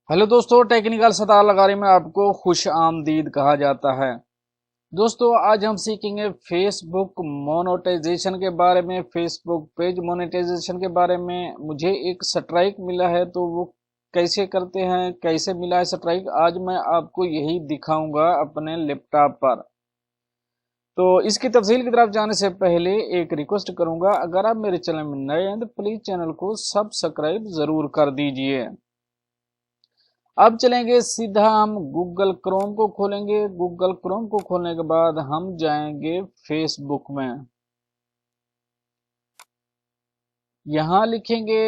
Hello दोस्तों, technical Sattar लगारी में आपको खुश आमदीद कहा जाता है। दोस्तों, आज हम सीखेंगे फेसबुक मोनेटाइजेशन के बारे में। फेसबुक पेज मोनेटाइजेशन के बारे में मुझे एक स्ट्राइक मिला है, तो वो कैसे करते हैं, कैसे मिला है स्ट्राइक, आज मैं आपको यही दिखाऊंगा अपने लैपटॉप पर। तो इसकी तफसील की तरफ जाने से पहले एक रिक्वेस्ट करूंगा, अगर आप मेरे चैनल में नए हैं तो प्लीज चैनल को सब्सक्राइब जरूर कर दीजिए। अब चलेंगे सीधा, हम गूगल क्रोम को खोलेंगे। गूगल क्रोम को खोलने के बाद हम जाएंगे फेसबुक में। यहां लिखेंगे,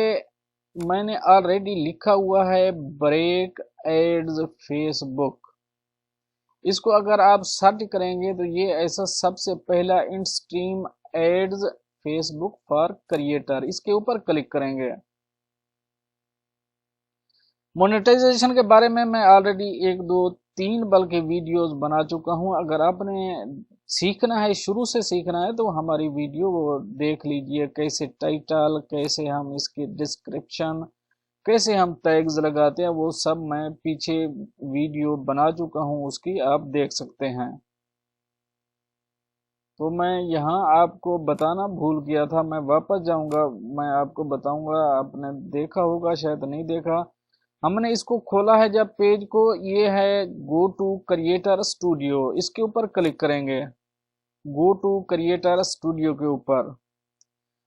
मैंने ऑलरेडी लिखा हुआ है ब्रेक एड्स फेसबुक। इसको अगर आप सर्च करेंगे तो ये ऐसा सबसे पहला in stream ads Facebook for creator, इसके ऊपर क्लिक करेंगे। मोनेटाइजेशन के बारे में मैं ऑलरेडी एक दो तीन बल्कि वीडियोस बना चुका हूं। अगर आपने सीखना है, शुरू से सीखना है, तो हमारी वीडियो वो देख लीजिए, कैसे टाइटल, कैसे हम इसकी डिस्क्रिप्शन, कैसे हम टैग्स लगाते हैं, वो सब मैं पीछे वीडियो बना चुका हूं, उसकी आप देख सकते हैं। तो मैं यहाँ आपको बताना भूल गया था, मैं वापस जाऊंगा, मैं आपको बताऊंगा। आपने देखा होगा, शायद नहीं देखा। हमने इसको खोला है जब पेज को, ये है गो टू क्रिएटर स्टूडियो, इसके ऊपर क्लिक करेंगे। गो टू क्रिएटर स्टूडियो के ऊपर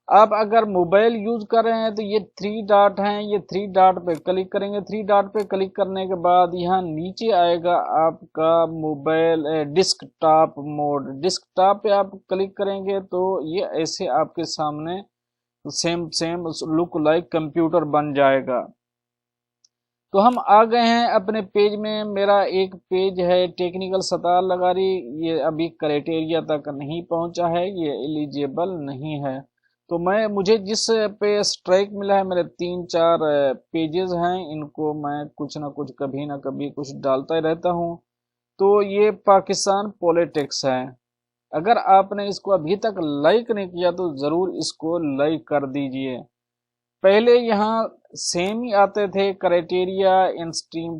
आप अगर मोबाइल यूज कर रहे हैं तो ये थ्री डॉट हैं, ये थ्री डॉट पे क्लिक करेंगे। थ्री डॉट पे क्लिक करने के बाद यहाँ नीचे आएगा आपका मोबाइल डिस्कटॉप मोड। डिस्कटॉप पे आप क्लिक करेंगे तो ये ऐसे आपके सामने same same look like computer बन जाएगा। तो हम आ गए हैं अपने पेज में। मेरा एक पेज है टेक्निकल सतार लगारी, ये अभी क्राइटेरिया तक नहीं पहुंचा है, ये एलिजिबल नहीं है। तो मुझे जिस पे स्ट्राइक मिला है, मेरे तीन चार पेजेस हैं, इनको मैं कुछ ना कुछ कभी ना कभी कुछ डालता ही रहता हूं। तो ये पाकिस्तान पॉलिटिक्स है। अगर आपने इसको अभी तक लाइक नहीं किया तो जरूर इसको लाइक कर दीजिए। पहले यहाँ सेम ही आते थे criteria, in stream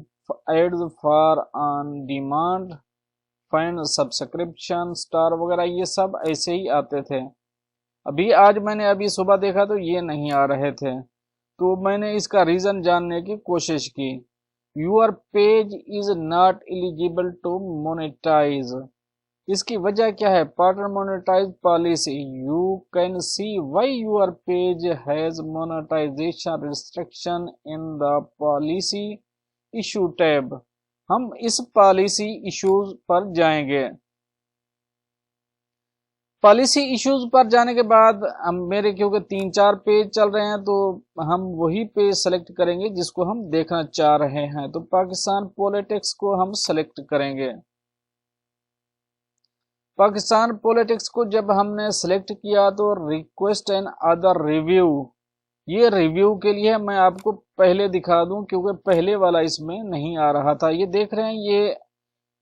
ads for on demand, find subscription star वगैरह, ये सब ऐसे ही आते थे। मैंने अभी सुबह देखा तो ये नहीं आ रहे थे, तो मैंने इसका रीजन जानने की कोशिश की। Your page is not eligible to monetize. इसकी वजह क्या है? Partner monetize policy. You can see why your page has monetization restriction in the policy issue tab. हम इस पॉलिसी इश्यूज पर जाएंगे। पॉलिसी इश्यूज पर जाने के बाद हम, मेरे क्योंकि तीन चार पेज चल रहे हैं, तो हम वही पेज सेलेक्ट करेंगे जिसको हम देखना चाह रहे हैं। तो पाकिस्तान पॉलिटिक्स को हम सेलेक्ट करेंगे। पाकिस्तान पॉलिटिक्स को जब हमने सेलेक्ट किया तो रिक्वेस्ट एंड अदर रिव्यू, ये रिव्यू के लिए मैं आपको पहले दिखा दूं क्योंकि पहले वाला इसमें नहीं आ रहा था। ये देख रहे हैं, ये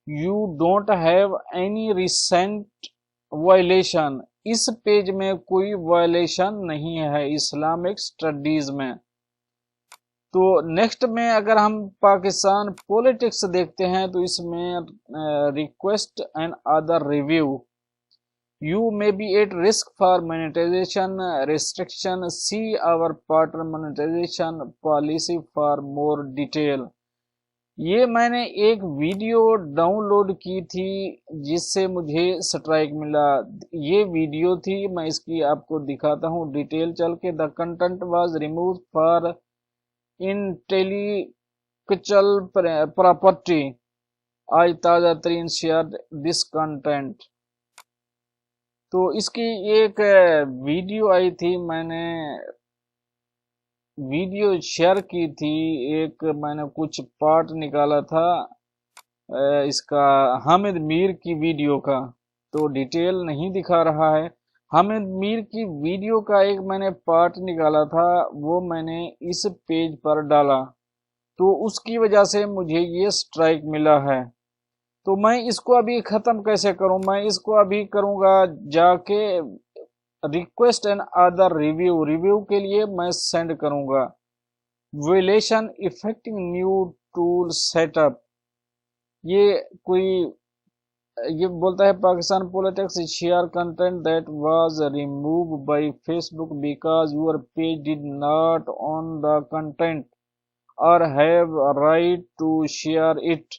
you don't have any recent violation. इस पेज में कोई वायलेशन नहीं है इस्लामिक स्टडीज में। तो नेक्स्ट में अगर हम पाकिस्तान पॉलिटिक्स देखते हैं तो इसमें request and other review, you may be at risk for monetization restriction, see our partner monetization policy for more detail। ये मैंने एक वीडियो डाउनलोड की थी जिससे मुझे स्ट्राइक मिला। ये वीडियो थी, मैं इसकी आपको दिखाता हूँ डिटेल चल के। The content was remove for intellectual property, आज ताजा तरीन शेयर दिस कंटेंट। तो इसकी एक वीडियो आई थी, मैंने वीडियो शेयर की थी, एक मैंने कुछ पार्ट निकाला था इसका हामिद मीर की वीडियो का, तो डिटेल नहीं दिखा रहा है। हामिद मीर की वीडियो का एक मैंने पार्ट निकाला था, वो मैंने इस पेज पर डाला, तो उसकी वजह से मुझे ये स्ट्राइक मिला है। तो मैं इसको अभी खत्म कैसे करूं? मैं इसको अभी करूंगा जाके request and other review, review के लिए मैं सेंड करूंगा। Violation affecting new tool set up, یہ کوئی یہ بولتا ہے Pakistan politics share content that was remove by Facebook because your page did not own the content or have right to share it.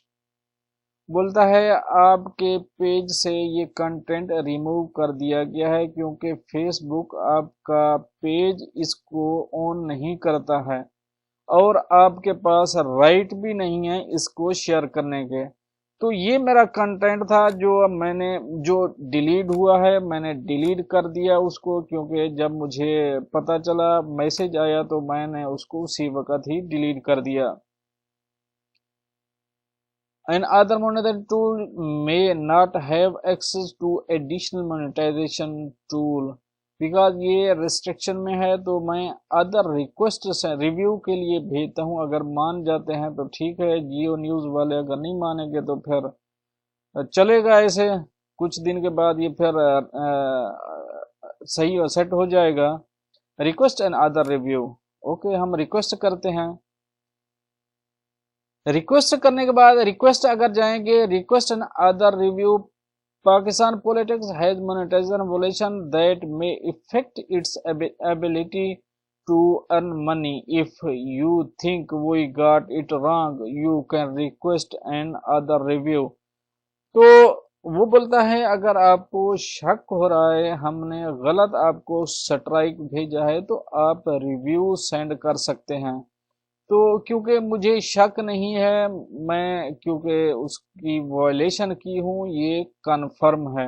بولتا ہے آپ کے پیج سے یہ کنٹینٹ ریموو کر دیا گیا ہے کیونکہ فیس بک آپ کا پیج اس کو آن نہیں کرتا ہے اور آپ کے پاس رائٹ بھی نہیں ہے اس کو شیئر کرنے کے. تو یہ میرا کنٹینٹ تھا جو ڈیلیٹ ہوا ہے، میں نے ڈیلیٹ کر دیا اس کو، کیونکہ جب مجھے پتا چلا میسج آیا تو میں نے اس کو اسی وقت ہی ڈیلیٹ کر دیا. An other monetization tool may not have access to additional monetization tool because یہ ریسٹرکشن میں ہے، تو میں ادر ریکویسٹ سے ریویو کے لیے بھیجتا ہوں. اگر مان جاتے ہیں تو ٹھیک ہے، جیو نیوز والے اگر نہیں مانیں گے تو پھر چلے گا ایسے، کچھ دن کے بعد یہ پھر صحیح سیٹ ہو جائے گا. Request and other review, okay ہم ریکویسٹ کرتے ہیں. ریکویسٹ کرنے کے بعد ریکویسٹ اگر جائیں گے، request and other review, Pakistan politics has monetization violation that may affect its ability to earn money. If you think we got it wrong, you can request an other review. تو وہ بولتا ہے اگر آپ کو شک ہو رہا ہے ہم نے غلط آپ کو سٹرائک بھیجا ہے تو آپ ریویو سینڈ کر سکتے ہیں. تو کیونکہ مجھے شک نہیں ہے، میں کیونکہ اس کی وائلیشن کی ہوں یہ کنفرم ہے،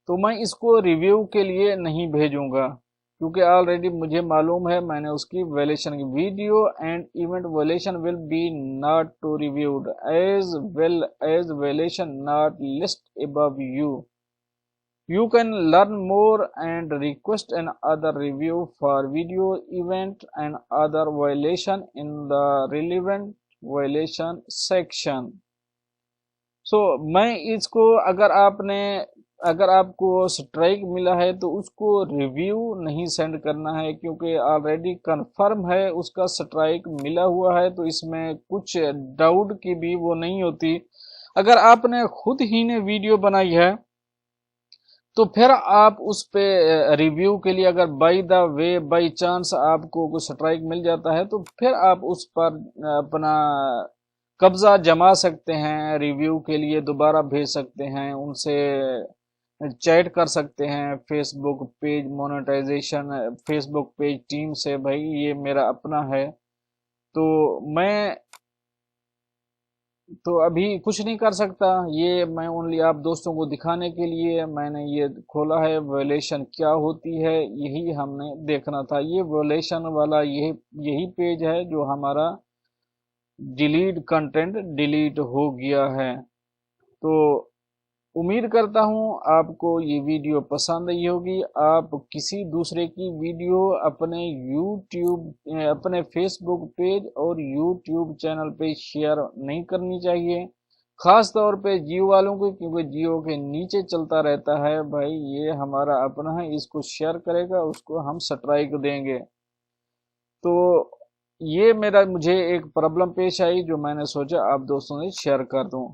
تو میں اس کو ریویو کے لیے نہیں بھیجوں گا کیونکہ آلریڈی مجھے معلوم ہے میں نے اس کی وائلیشن کی. Video and event violation will be not to reviewed as well as violation not list above you. You can learn more and request an other review for video, event and other violation in the relevant violation section. So میں اس کو اگر آپ کو strike ملا ہے تو اس کو review نہیں سینڈ کرنا ہے کیونکہ آلریڈی کنفرم ہے اس کا سٹرائک ملا ہوا ہے، تو اس میں کچھ ڈاؤٹ کی بھی وہ نہیں ہوتی. اگر آپ نے خود ہی نے ویڈیو بنائی ہے تو پھر آپ اس پہ ریویو کے لیے اگر بائی چانس آپ کو کوئی سٹرائک مل جاتا ہے تو پھر آپ اس پر اپنا قبضہ جما سکتے ہیں، ریویو کے لیے دوبارہ بھیج سکتے ہیں، ان سے چیٹ کر سکتے ہیں. فیس بک پیج مونیٹائزیشن، فیس بک پیج ٹیم سے، بھائی یہ میرا اپنا ہے تو ابھی کچھ نہیں کر سکتا. یہ میں اونلی آپ دوستوں کو دکھانے کے لیے میں نے یہ کھولا ہے. وائلیشن کیا ہوتی ہے یہی ہم نے دیکھنا تھا. یہ وائلیشن والا یہی پیج ہے جو ہمارا ڈیلیٹ کنٹینٹ ڈیلیٹ ہو گیا ہے. تو امید کرتا ہوں آپ کو یہ ویڈیو پسند آئی ہوگی. آپ کسی دوسرے کی ویڈیو اپنے فیس بک پیج اور یوٹیوب چینل پہ شیئر نہیں کرنی چاہیے، خاص طور پہ جیو والوں کو، کیونکہ جیو کے نیچے چلتا رہتا ہے بھائی یہ ہمارا اپنا ہے، اس کو شیئر کرے گا اس کو ہم سٹرائک دیں گے. تو یہ مجھے ایک پرابلم پیش آئی جو میں نے سوچا آپ دوستوں سے شیئر کر دوں.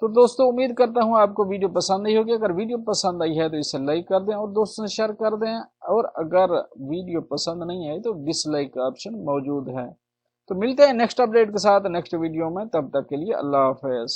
تو دوستوں امید کرتا ہوں آپ کو ویڈیو پسند نہیں ہوگی. اگر ویڈیو پسند آئی ہے تو اسے لائک کر دیں اور دوستوں سے شیئر کر دیں، اور اگر ویڈیو پسند نہیں آئی تو ڈس لائک کا آپشن موجود ہے. تو ملتے ہیں نیکسٹ اپڈیٹ کے ساتھ نیکسٹ ویڈیو میں، تب تک کے لیے اللہ حافظ.